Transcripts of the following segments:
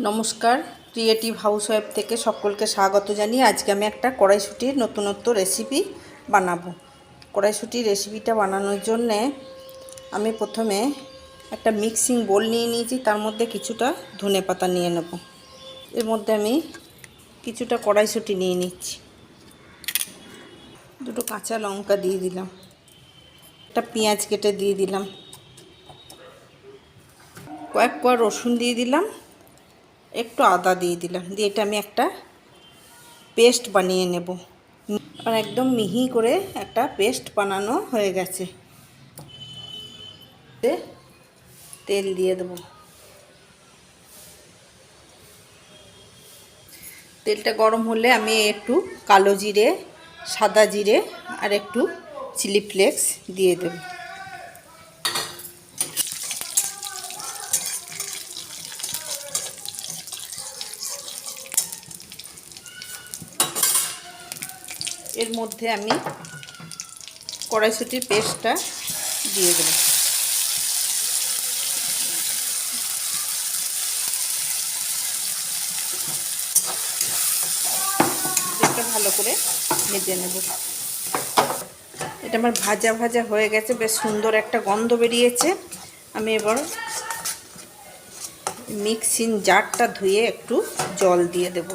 নমস্কার, creative housewife থেকে সকলকে স্বাগত জানিয়ে আজকে আমি একটা কড়াইশুঁটির নতুনত্ব রেসিপি বানাবো। কড়াইশুঁটির রেসিপিটা বানানোর জন্যে আমি প্রথমে একটা মিক্সিং বোল নিয়ে নিয়েছি, তার মধ্যে কিছুটা ধনেপাতা নিয়ে নেব। এর মধ্যে আমি কিছুটা কড়াইশুঁটি নিয়ে নিচ্ছি, দুটো কাঁচা লঙ্কা দিয়ে দিলাম, একটা পেঁয়াজ কেটে দিয়ে দিলাম, কয়েক কোয়া রসুন দিয়ে দিলাম, একটু আদা দিয়ে দিলাম, দিয়ে এটা আমি একটা পেস্ট বানিয়ে নেব। আর একদম মিহি করে একটা পেস্ট বানানো হয়ে গেছে। তেল দিয়ে দেব। তেলটা গরম হলে আমি একটু কালো জিরে, সাদা জিরে আর একটু চিলি ফ্লেক্স দিয়ে দেব। এর মধ্যে আমি কড়াইশুঁটির পেস্টটা দিয়ে দেব। এটা ভালো করে ভেজে নেব। এটা আমার ভাজা ভাজা হয়ে গেছে, বেশ সুন্দর একটা গন্ধ বেরিয়েছে। আমি এবার মিক্সিং জারটা ধুয়ে একটু জল দিয়ে দেব,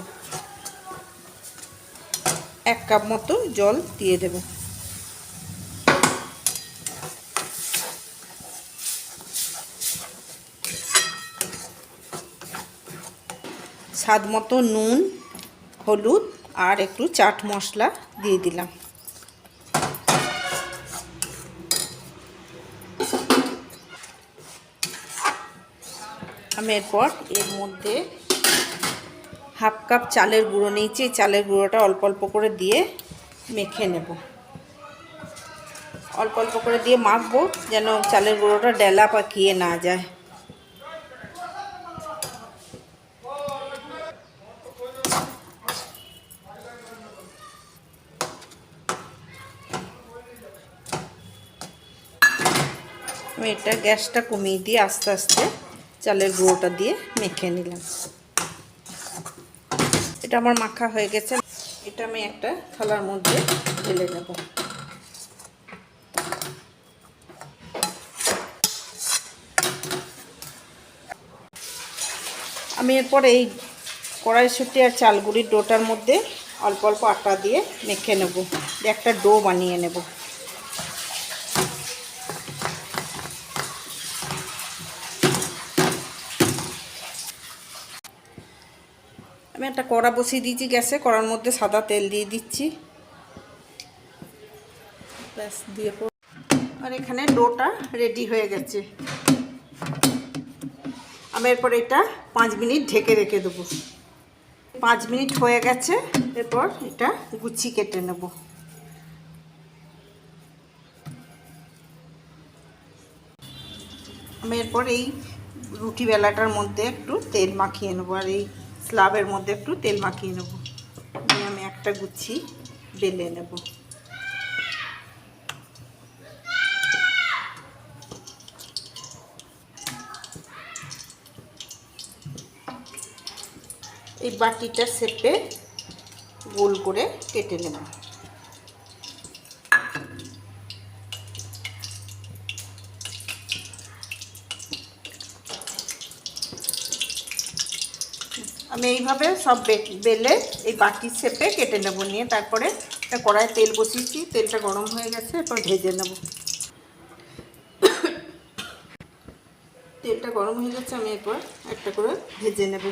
1 কাপ মতো জল দিয়ে দেব। স্বাদ মতো নুন, হলুদ আর একটু চাট মশলা দিয়ে দিলাম। আমি এরপর এর মধ্যে 1/2 কাপ চালের গুঁড়ো নিয়েছি। এই চালের গুঁড়োটা অল্প অল্প করে দিয়ে মেখে নেব। অল্প অল্প করে দিয়ে মাখবো, যেন চালের গুঁড়োটা ডেলা পাকিয়ে না যায়। আমি এটা গ্যাসটা কমিয়ে দিয়ে আস্তে আস্তে চালের গুঁড়োটা দিয়ে মেখে নিলাম। এটা আমার মাখা হয়ে গেছে। এটা আমি একটা থালার মধ্যে ঢেলে নেব। আমি এরপর এই কড়াইশুঁটি আর চালগুড়ির ডোটার মধ্যে অল্প অল্প আটা দিয়ে মেখে নেব, একটা ডো বানিয়ে নেব। আমি একটা কড়া বসিয়ে দিয়েছি গ্যাসে, কড়ার মধ্যে সাদা তেল দিয়ে দিচ্ছি, ব্যাস দিয়ে আর এখানে ডোটা রেডি হয়ে গেছে। আমি এরপর এটা 5 মিনিট ঢেকে রেখে দেবো। 5 মিনিট হয়ে গেছে। এরপর এটা গুছি কেটে নেব। আমি এরপর এই রুটি বেলাটার মধ্যে একটু তেল মাখিয়ে নেব, আর এই স্ল্যাবের মধ্যে একটু তেল মাখিয়ে নেব, দিয়ে আমি একটা গুছি বেলে নেব। এই বাটিটা শেপে গোল করে কেটে নেব। আমি এইভাবে সব বেলে এই বাটির শেপে কেটে নেব। নিয়ে তারপরে একটা কড়াইয়ে তেল বসিয়েছি, তেলটা গরম হয়ে গেছে, এরপর ভেজে নেব। তেলটা গরম হয়ে গেছে, আমি এরপর একটা করে ভেজে নেব।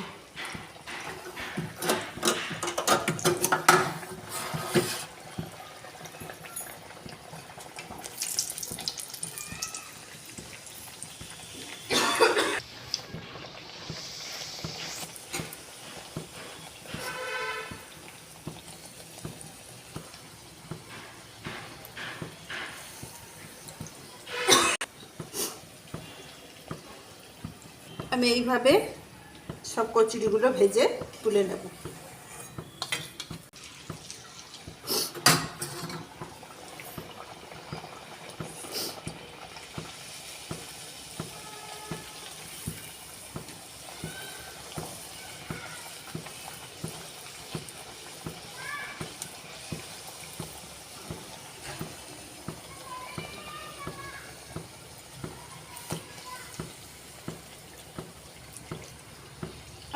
আমি এইভাবে সব কচুরিগুলো ভেজে তুলে নেব।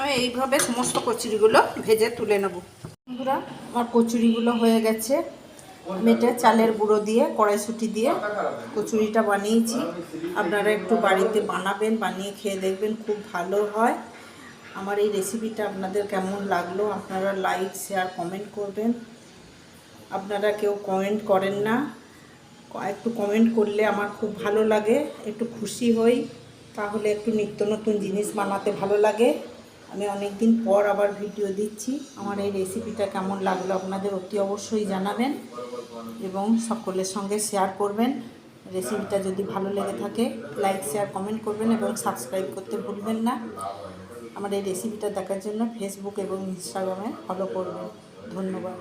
আমি এইভাবে সমস্ত কচুরিগুলো ভেজে তুলে নেব। বন্ধুরা, আমার কচুরিগুলো হয়ে গেছে। আমি এটা চালের গুঁড়ো দিয়ে কড়াইশুঁটি দিয়ে কচুরিটা বানিয়েছি। আপনারা একটু বাড়িতে বানাবেন, বানিয়ে খেয়ে দেখবেন, খুব ভালো হয়। আমার এই রেসিপিটা আপনাদের কেমন লাগলো আপনারা লাইক শেয়ার কমেন্ট করবেন। আপনারা কেউ কমেন্ট করেন না, একটু কমেন্ট করলে আমার খুব ভালো লাগে, একটু খুশি হই। তাহলে একটু নিত্য নতুন জিনিস বানাতে ভালো লাগে। আমি অনেক দিন পর আবার ভিডিও দিচ্ছি। আমার এই রেসিপিটা কেমন লাগলো আপনাদের অতি অবশ্যই জানাবেন এবং সকলের সঙ্গে শেয়ার করবেন। রেসিপিটা যদি ভালো লেগে থাকে লাইক শেয়ার কমেন্ট করবেন এবং সাবস্ক্রাইব করতে ভুলবেন না। আমার এই রেসিপিটা দেখার জন্য ফেসবুক এবং ইনস্টাগ্রামে ফলো করবেন। ধন্যবাদ।